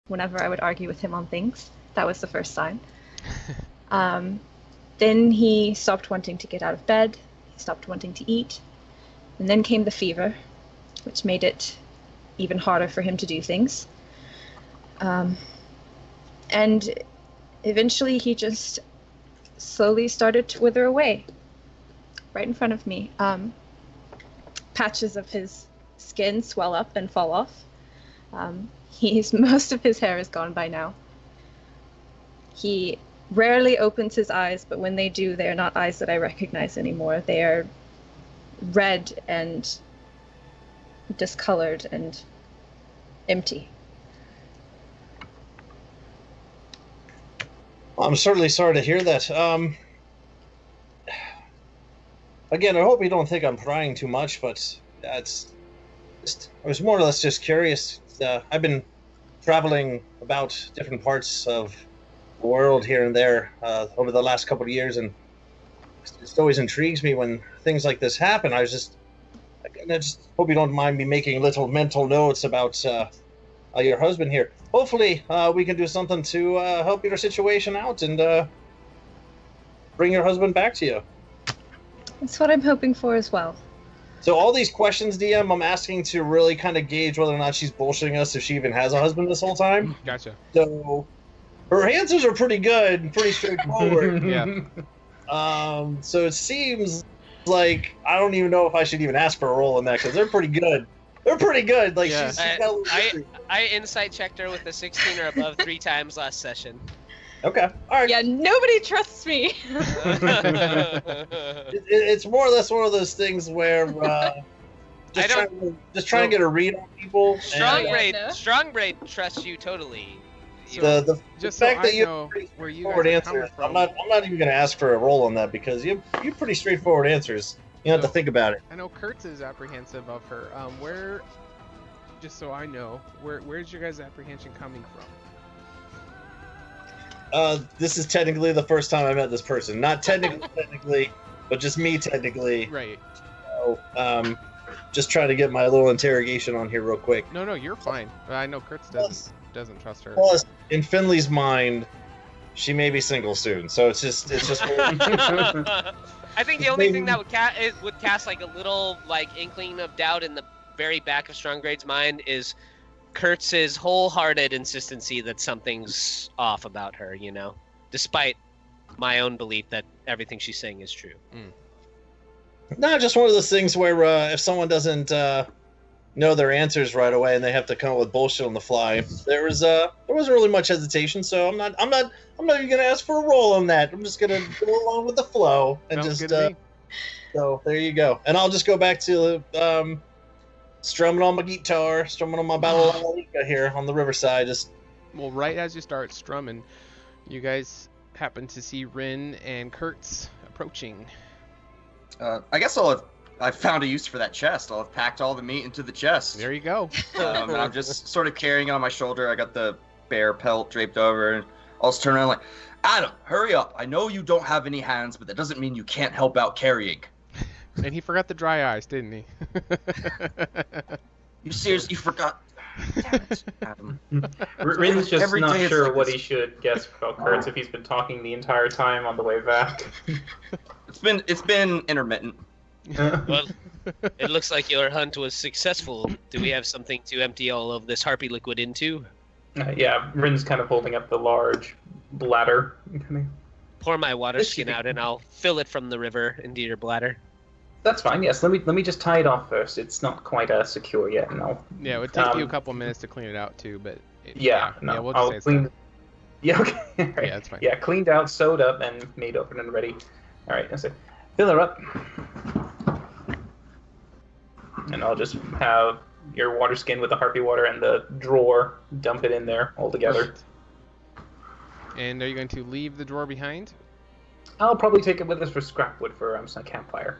Whenever I would argue with him on things, that was the first sign. Then he stopped wanting to get out of bed, he stopped wanting to eat, and then came the fever, which made it even harder for him to do things. And eventually he just slowly started to wither away right in front of me. Patches of his skin swell up and fall off. Most of his hair is gone by now. He rarely opens his eyes, but when they do, they are not eyes that I recognize anymore. They are red and discolored and empty. I'm certainly sorry to hear that. Again, I hope you don't think I'm prying too much, but I was more or less just curious. I've been traveling about different parts of the world here and there over the last couple of years, and it always intrigues me when things like this happen. I just hope you don't mind me making little mental notes about your husband here. Hopefully, we can do something to help your situation out and bring your husband back to you. That's what I'm hoping for as well. So all these questions, DM, I'm asking to really kind of gauge whether or not she's bullshitting us, if she even has a husband this whole time. Gotcha. So her answers are pretty good and pretty straightforward. Yeah. So it seems like I don't even know if I should even ask for a roll in that, because they're pretty good. They're pretty good. Like Yeah. she's got a little history. I insight checked her with a 16 or above 3 times last session. Okay. All right. Yeah, nobody trusts me. It's more or less one of those things where just trying to get a read on people. Strong braid trusts you totally. The Just fact so that I you know have pretty where you straightforward guys are coming answers, from. I'm not even going to ask for a roll on that, because you have pretty straightforward answers. You don't have to think about it. I know Kurtz is apprehensive of her. Where, just so I know, where's your guys' apprehension coming from? This is technically the first time I met this person. Not technically, but just me technically. Right. So, just trying to get my little interrogation on here real quick. No, you're fine. I know Kurtz doesn't trust her. Plus, in Finley's mind, she may be single soon, so it's just I think the only thing that would cast like a little like inkling of doubt in the very back of Strongrade's mind is Kurtz's wholehearted insistency that something's off about her, you know, despite my own belief that everything she's saying is true. No, just one of those things where if someone doesn't know their answers right away and they have to come up with bullshit on the fly, there wasn't really much hesitation. So I'm not even gonna ask for a roll on that. I'm just gonna go along with the flow and Sounds just good to me. so there you go. And I'll just go back to strumming on my guitar, strumming on my balalaika here on the riverside. Well, right as you start strumming, you guys happen to see Rin and Kurtz approaching. I guess I've found a use for that chest. I'll have packed all the meat into the chest. There you go. And I'm just sort of carrying it on my shoulder. I got the bear pelt draped over, and I'll just turn around like, Adam, hurry up. I know you don't have any hands, but that doesn't mean you can't help out carrying. And he forgot the dry eyes, didn't he? You seriously forgot? Damn it, Adam. Rin's just Every not day it's sure like what this. he should guess about Kurtz if he's been talking the entire time on the way back. It's been intermittent. Well, it looks like your hunt was successful. Do we have something to empty all of this harpy liquid into? Yeah, Rin's kind of holding up the large bladder. Pour my water skin out and I'll fill it from the river into your bladder. That's fine. Yes, let me just tie it off first. It's not quite secure yet. No. Yeah, it would take you a couple minutes to clean it out too, but No. we'll just I'll say it's clean. done. Yeah. Okay. Right. Yeah, that's fine. Yeah, cleaned out, sewed up, and made open and ready. All right. That's it. Fill her up, and I'll just have your water skin with the harpy water and the drawer. Dump it in there all together. And are you going to leave the drawer behind? I'll probably take it with us for scrap wood for some campfire.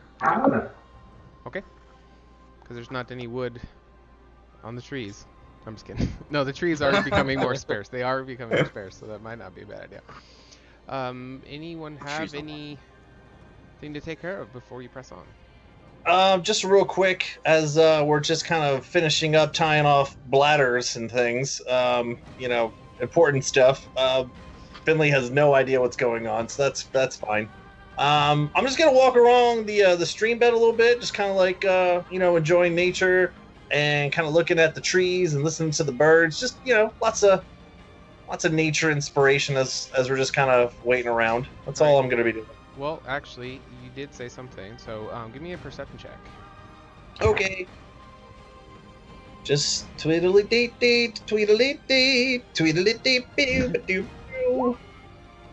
Okay. Because there's not any wood on the trees. I'm just kidding. No, the trees are becoming more sparse. They are becoming more sparse, so that might not be a bad idea. Anyone have any thing to take care of before you press on? Just real quick, as we're just kind of finishing up tying off bladders and things, important stuff. Finley has no idea what's going on, so that's fine. I'm just gonna walk along the stream bed a little bit, just kind of like enjoying nature and kind of looking at the trees and listening to the birds. Just lots of nature inspiration as we're just kind of waiting around. That's all I'm gonna be doing. Well, actually, you did say something, so give me a perception check. Okay. Just tweedledee-dee, tweedledee-dee, tweedledee-dee-boo-ba-doo.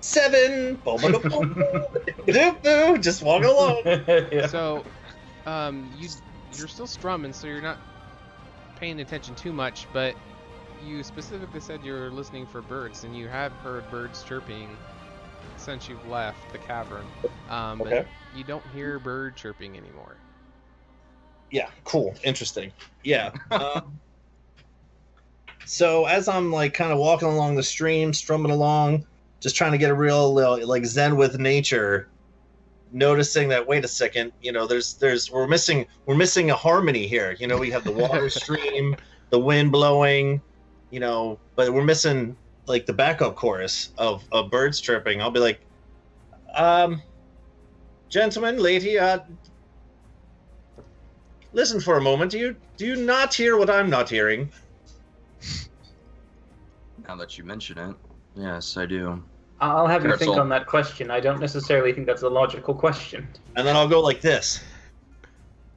7. Boom-ba-doo-boo-ba-doo-boo. Just walking along. Yeah. So, you're still strumming, so you're not paying attention too much, but you specifically said you're listening for birds, and you have heard birds chirping since you've left the cavern. Okay. But you don't hear bird chirping anymore. Yeah, cool. Interesting. Yeah. So as I'm like kind of walking along the stream, strumming along, just trying to get a real like zen with nature, noticing that wait a second, we're missing a harmony here. We have the water stream, the wind blowing, but we're missing like the backup chorus of birds chirping. I'll be like, gentlemen, lady, listen for a moment. Do you not hear what I'm not hearing? Now that you mention it, yes, I do. I'll have you think Careful. on that question. I don't necessarily think that's a logical question. And then I'll go like this.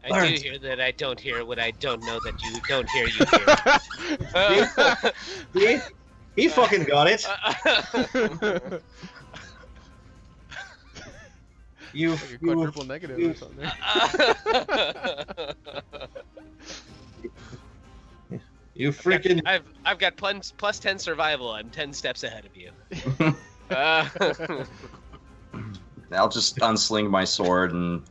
I Lawrence. do hear that I don't hear what I don't know that you don't hear you hear. He fucking got it. You Like a quadruple negative or something. You freaking. I've got plus 10 survival. I'm 10 steps ahead of you. I'll just unsling my sword and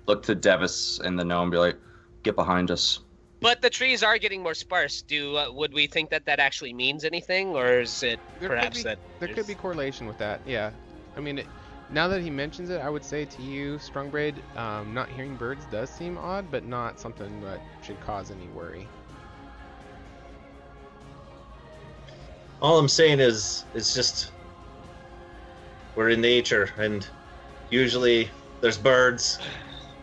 look to Devis and the gnome and be like, get behind us. But the trees are getting more sparse. Would we think that actually means anything, or is it perhaps that There could be correlation with that, yeah. I mean, now that he mentions it, I would say to you, Strongbraid, not hearing birds does seem odd, but not something that should cause any worry. All I'm saying is, it's just we're in nature, and usually there's birds.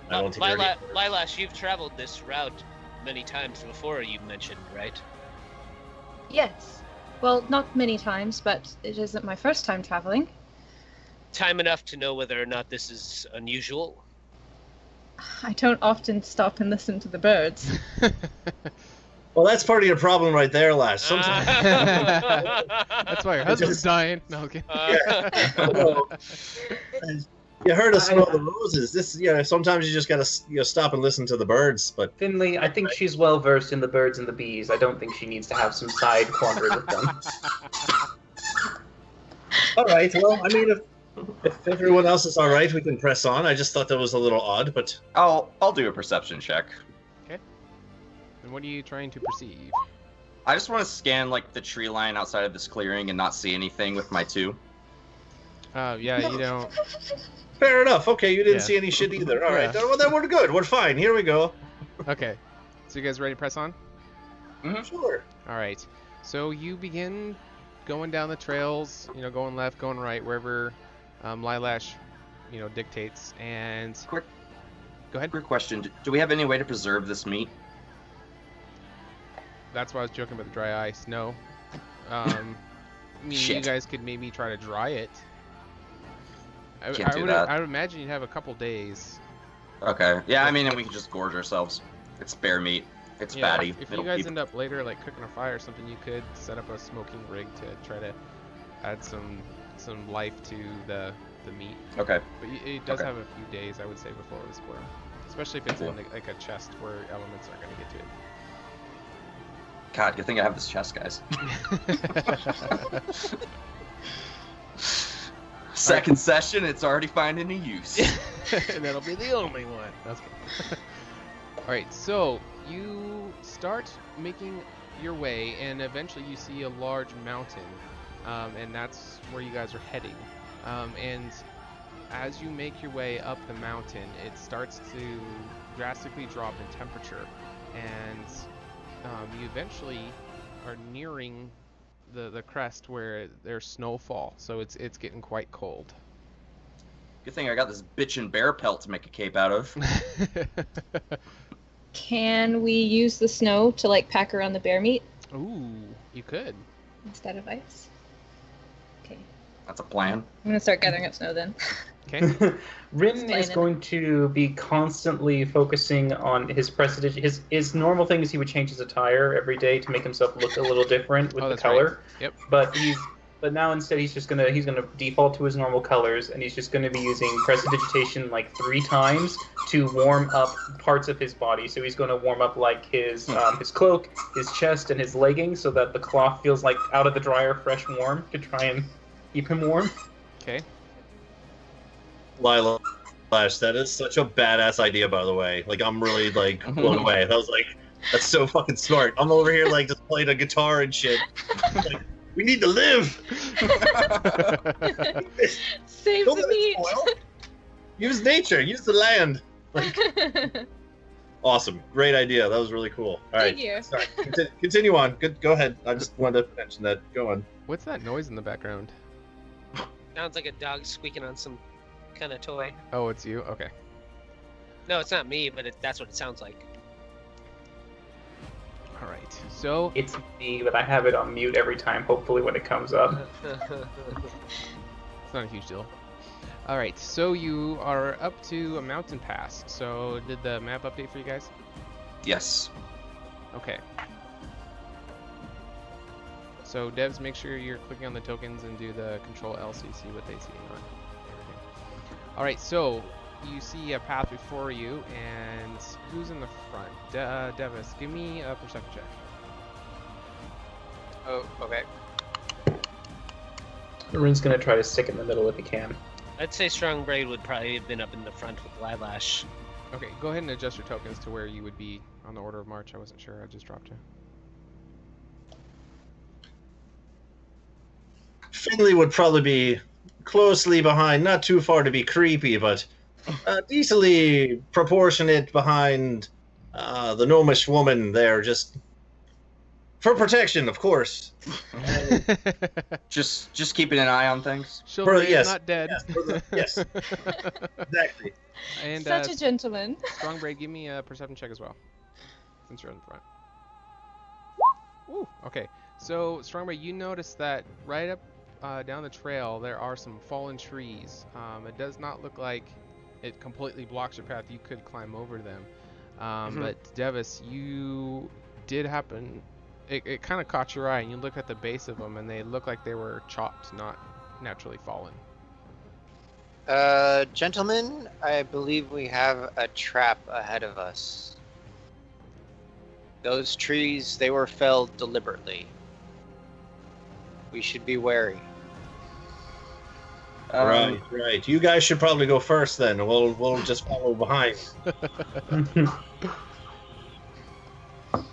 I don't hear any. Lilash, you've traveled this route many times before, you mentioned, right? Yes. Well, not many times, but it isn't my first time traveling. Time enough to know whether or not this is unusual. I don't often stop and listen to the birds. Well, that's part of your problem right there, Lash. Sometimes. That's why your husband's dying. No, okay. You heard us smell the roses. Sometimes you just gotta stop and listen to the birds. But Finley, I think she's well versed in the birds and the bees. I don't think she needs to have some side quandary with them. all right, well, I mean, if everyone else is all right, we can press on. I just thought that was a little odd, but I'll do a perception check. And what are you trying to perceive? I just want to scan like the tree line outside of this clearing and not see anything with my 2. Yeah, you don't. fair enough. Okay, you didn't Yeah. see any shit either. All right, Yeah. well then we're good. We're fine. Here we go. Okay. So you guys ready to press on? Sure. All right. So you begin going down the trails, going left, going right, wherever Lilash, dictates. And Quick go ahead. Quick question: do we have any way to preserve this meat? That's why I was joking about the dry ice. No. I mean, you Shit. guys could maybe try to dry it. Can't do that. I would imagine you'd have a couple days. Okay. Yeah, I mean, and we can just gorge ourselves. It's bear meat. It's Yeah, fatty. If you It'll guys keep- end up later like cooking a fire or something, you could set up a smoking rig to try to add some life to the meat. Okay. But it does Okay. have a few days, I would say, before it was spoiled. Especially if it's in like a chest where elements aren't going to get to it. God, good thing I have this chest, guys. Second session, it's already finding a use. And that'll be the only one. That's good. Alright, so you start making your way, and eventually you see a large mountain, and that's where you guys are heading. And as you make your way up the mountain, it starts to drastically drop in temperature, and you eventually are nearing the crest where there's snowfall, so it's getting quite cold. Good thing I got this bitchin' bear pelt to make a cape out of. Can we use the snow to like pack around the bear meat Ooh, you could. instead of ice? Okay. That's a plan. I'm gonna start gathering up snow then. Okay. Rin is going to be constantly focusing on his prestige. His normal thing is he would change his attire every day to make himself look a little different with the that's color. Right. Yep. But now instead he's gonna default to his normal colors, and he's just gonna be using prestidigitation like 3 times to warm up parts of his body. So he's gonna warm up like his cloak, his chest, and his leggings, so that the cloth feels like out of the dryer, fresh, warm, to try and keep him warm. Okay. Lila, that is such a badass idea, by the way. Like, I'm really, like, blown away. I was like, that's so fucking smart. I'm over here, like, just playing a guitar and shit. Like, we need to live! Save Don't the let it meat! spoil. Use nature, use the land. Like, awesome. Great idea. That was really cool. All right. Thank you. Sorry. Continue on. Good. Go ahead. I just wanted to mention that. Go on. What's that noise in the background? Sounds like a dog squeaking on some kind of toy. Oh, it's you? Okay. No, it's not me, but that's what it sounds like. All right. So It's me, but I have it on mute every time, hopefully, when it comes up. it's not a huge deal. All right. So you are up to a mountain pass. So did the map update for you guys? Yes. Okay. So devs, make sure you're clicking on the tokens and do the Control L so you see what they see on everything. All right. So you see a path before you, and who's in the front? Devis, give me a perception check. Oh, okay. Rin's gonna try to stick in the middle if he can. I'd say Strong Braid would probably have been up in the front with Lilash. Okay, go ahead and adjust your tokens to where you would be on the order of march. I wasn't sure. I just dropped you. Finley would probably be closely behind, not too far to be creepy, but decently proportionate behind the gnomish woman there, just for protection, of course. Just keeping an eye on things. Chivalry yes, is not dead. Yes, exactly. And Such a gentleman. Strong Braid, give me a perception check as well, since you're in the front. Ooh, okay. So Strong Braid, you notice that right up down the trail there are some fallen trees. It does not look like it completely blocks your path. You could climb over them. But Devis, you did happen. It kind of caught your eye, and you look at the base of them, and they look like they were chopped, not naturally fallen. Gentlemen, I believe we have a trap ahead of us. Those trees, they were felled deliberately. We should be wary. Right. You guys should probably go first then. We'll just follow behind.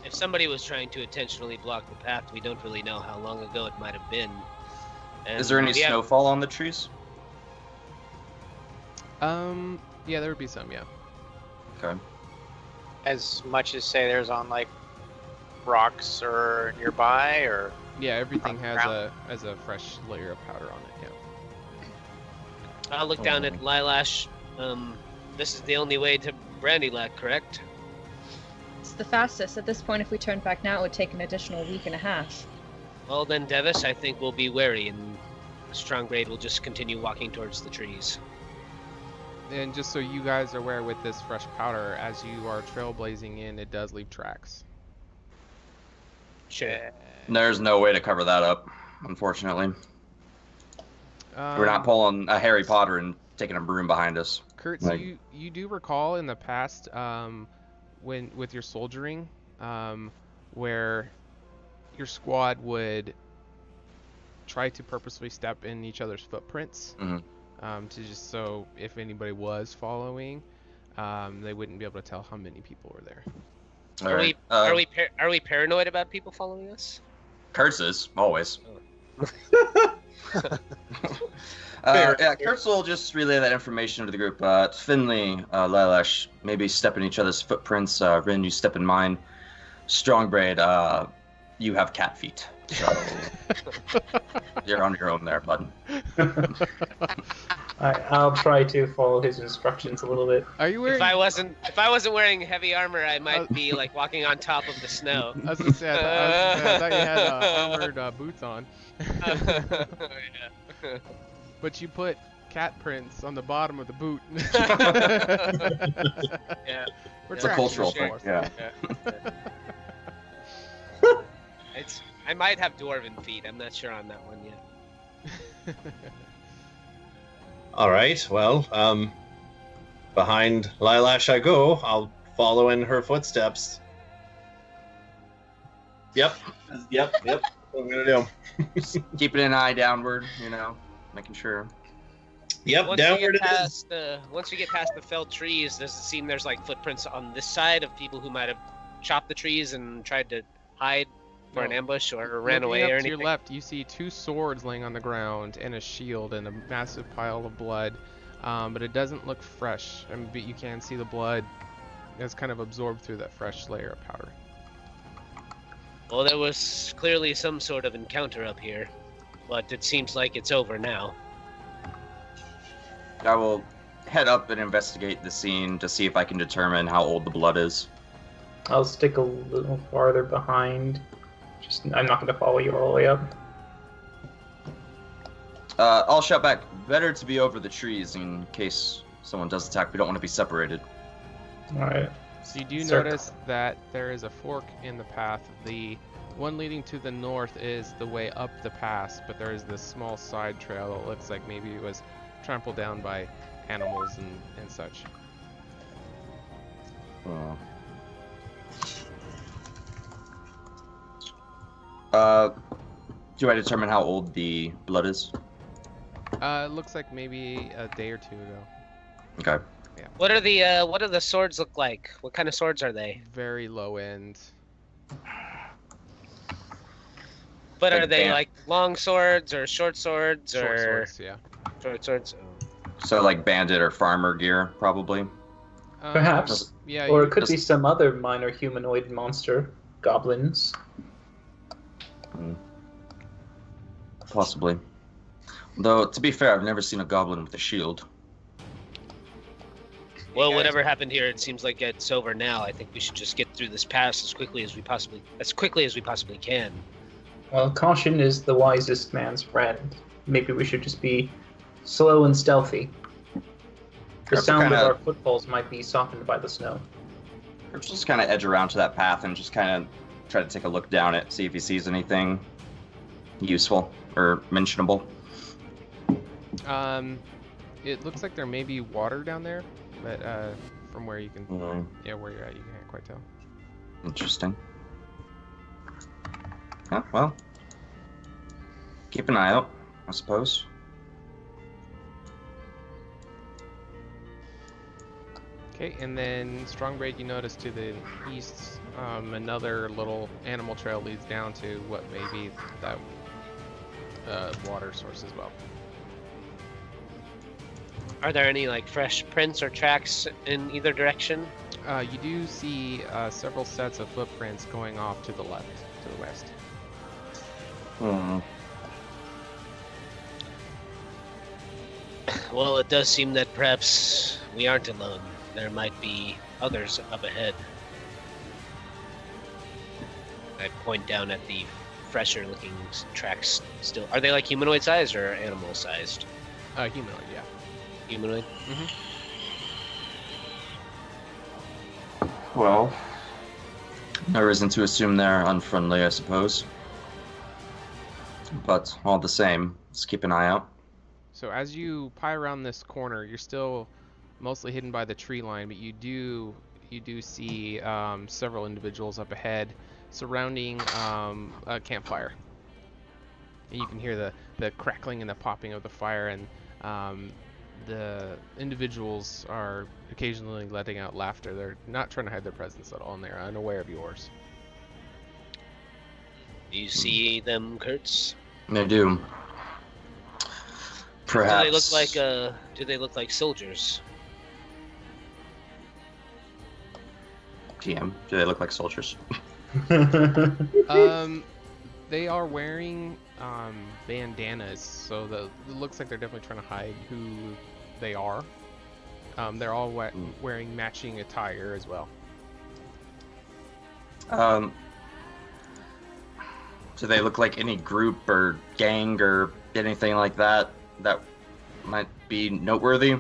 If somebody was trying to intentionally block the path, we don't really know how long ago it might have been. And Is there any we have- snowfall on the trees? Yeah, there would be some, yeah. Okay. As much as say there's on like rocks or nearby, or Yeah, everything has ground. a fresh layer of powder on it, yeah. I'll look down at Lilash. This is the only way to Brandylac, correct? It's the fastest. At this point, if we turned back now, it would take an additional week and a half. Well then, Devis, I think we'll be wary, and Strong Braid will just continue walking towards the trees. And just so you guys are aware, with this fresh powder, as you are trailblazing in, it does leave tracks. Sure. There's no way to cover that up, unfortunately. We're not pulling a Harry Potter and taking a broom behind us. Kurt, Like- so you do recall in the past, when with your soldiering, where your squad would try to purposely step in each other's footprints, to just so if anybody was following, they wouldn't be able to tell how many people were there. All right. Are we paranoid about people following us? Curses, always. Yeah, Kurtz will just relay that information to the group. Finley, Lilash, maybe step in each other's footprints. Rin, you step in mine. Strongbraid, you have cat feet. So you're on your own there, bud. I'll try to follow his instructions a little bit. Are you wearing? If I wasn't wearing heavy armor, I might be like walking on top of the snow. I was gonna say, I thought you had armored boots on. Yeah. But you put cat prints on the bottom of the boot. Yeah. It's a cultural thing. Yeah. I might have dwarven feet. I'm not sure on that one yet. All right. Well, behind Lilash I go. I'll follow in her footsteps. Yep. What I'm gonna do. Keeping an eye downward, making sure. Yep, Once downward we get it is. past once we get past the felled trees, does it seem there's like footprints on this side of people who might have chopped the trees and tried to hide for an ambush or ran away or up to anything? your left, you see 2 swords laying on the ground and a shield and a massive pile of blood, but it doesn't look fresh. But you can see the blood is kind of absorbed through that fresh layer of powder. Well, there was clearly some sort of encounter up here, but it seems like it's over now. I will head up and investigate the scene to see if I can determine how old the blood is. I'll stick a little farther behind. I'm not going to follow you all the way up. I'll shout back, better to be over the trees in case someone does attack. We don't want to be separated. Alright. So you do Circle. notice that there is a fork in the path. The one leading to the north is the way up the pass, but there is this small side trail that looks like maybe it was trampled down by animals and such. Do I determine how old the blood is? It looks like maybe a day or 2 ago. Okay. What do the swords look like? What kind of swords are they? Very low end. But Like are they bam- like long swords or short swords Short or swords, yeah. short swords? So like bandit or farmer gear, probably. Perhaps. Yeah. Or you- it could be some other minor humanoid monster. Goblins. Possibly. Though, to be fair, I've never seen a goblin with a shield. Well, guys- whatever happened here, it seems like it's over now. I think we should just get through this pass as quickly as we possibly can. Well, caution is the wisest man's friend. Maybe we should just be slow and stealthy. The Perhaps sound kinda- of our footfalls might be softened by the snow. Or just kind of edge around to that path and just kind of try to take a look down it, see if he sees anything useful or mentionable. It looks like there may be water down there, but from where you can, where you're at, you can't quite tell. Interesting. Yeah, well, keep an eye out, I suppose. Okay, and then Strongbraid, you notice to the east, another little animal trail leads down to what may be that water source as well. Are there any like fresh prints or tracks in either direction? You do see several sets of footprints going off to the left, to the west. Well, it does seem that perhaps we aren't alone. There might be others up ahead. I point down at the fresher looking tracks still. Are they like humanoid sized or animal sized? Humanoid, yeah. Humanoid? Well, no reason to assume they're unfriendly, I suppose. But all the same, let's keep an eye out. So as you pie around this corner, you're still mostly hidden by the tree line, but you do see several individuals up ahead surrounding a campfire. And you can hear the crackling and the popping of the fire, and the individuals are occasionally letting out laughter. They're not trying to hide their presence at all, and they're unaware of yours. Do you see them, Kurtz? They do. Perhaps. Do they look like soldiers? TM, do they look like soldiers? They are wearing bandanas, so it looks like they're definitely trying to hide who they are. They're all wearing matching attire as well. Do they look like any group or gang or anything like that that might be noteworthy?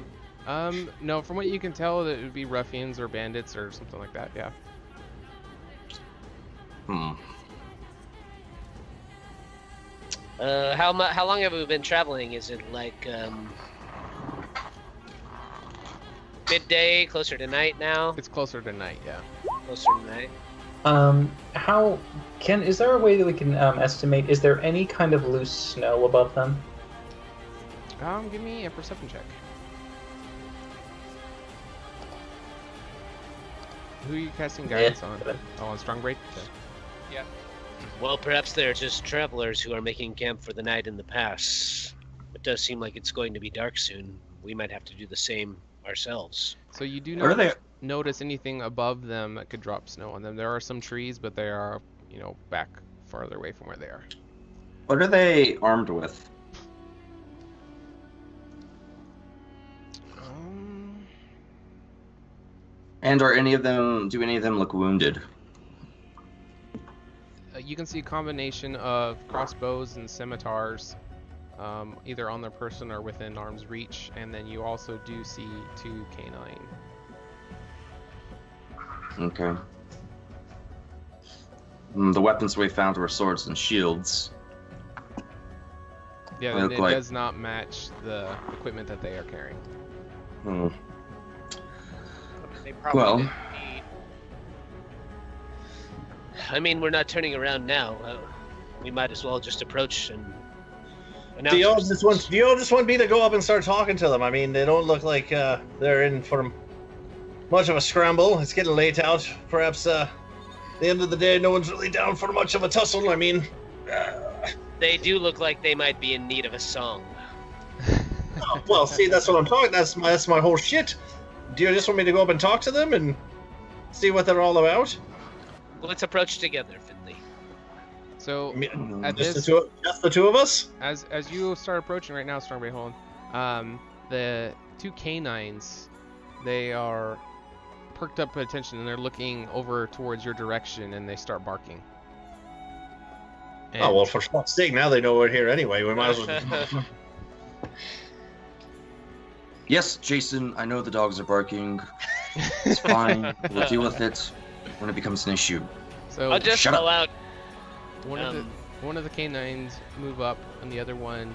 No, from what you can tell, it would be ruffians or bandits or something like that, yeah. How long have we been traveling? Is it like midday, closer to night now? It's closer to night, yeah. Closer to night. Is there a way that we can estimate? Is there any kind of loose snow above them? Give me a perception check. Who are you casting guidance on? Oh, on Strongbraid? Okay. Yeah. Well, perhaps they're just travelers who are making camp for the night in the pass. It does seem like it's going to be dark soon. We might have to do the same ourselves. So you do not notice anything above them that could drop snow on them. There are some trees, but they are, back farther away from where they are. What are they armed with? And do any of them look wounded? You can see a combination of crossbows and scimitars, either on their person or within arm's reach, and then you also do see 2 canine. Okay. The weapons we found were swords and shields. Yeah, and it does not match the equipment that they are carrying. They probably didn't need. I mean, we're not turning around now. We might as well just approach and Do you all just want me to go up and start talking to them? I mean, they don't look like they're in for much of a scramble. It's getting late out. Perhaps at the end of the day, no one's really down for much of a tussle. I mean, they do look like they might be in need of a song. Oh, well, see, that's what I'm talking. That's my whole shit. Do you just want me to go up and talk to them and see what they're all about? Let's approach together, Finley. So, just the two of us? As you start approaching right now, Stormbay, hold on. The 2 canines, they are perked up attention and they're looking over towards your direction and they start barking. And oh, well, for fuck's sake, now they know we're here anyway. We might as well. Yes, Jason, I know the dogs are barking. It's fine. We'll deal with it when it becomes an issue. So I'll just shut spell up. out. One of the canines move up, and the other one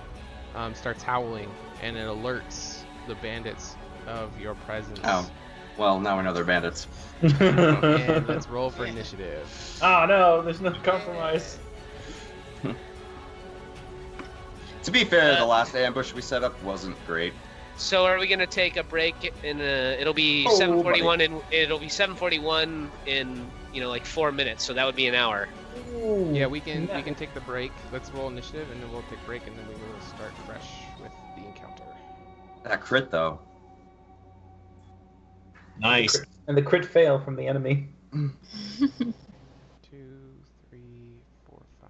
starts howling, and it alerts the bandits of your presence. Oh, well, now we know they're bandits. And let's roll for initiative. Oh no, there's no compromise. To be fair, the last ambush we set up wasn't great. So are we gonna take a break? It'll be 7:41, and it'll be 7:41 in like 4 minutes. So that would be an hour. Ooh, Yeah, we can take the break. Let's roll initiative, and then we'll take a break, and then we will start fresh with the encounter. That crit, though. Nice. And the crit fail from the enemy. 2, 3, 4, 5.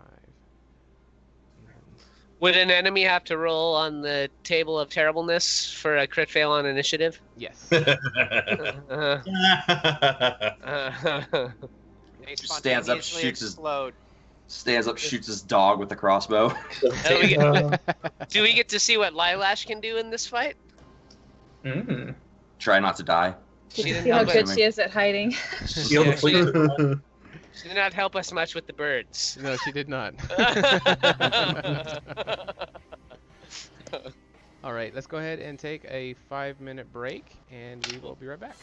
Would an enemy have to roll on the table of terribleness for a crit fail on initiative? Yes. They Stands up, spontaneously shoots his- explode. Stands up, shoots his dog with a crossbow. Do we get to see what Lilash can do in this fight? Mm. Try not to die. Did you didn't see how help good us. she is at hiding? Steal the fleet. She did not help us much with the birds. No, she did not. All right, let's go ahead and take a 5-minute break, and we will be right back.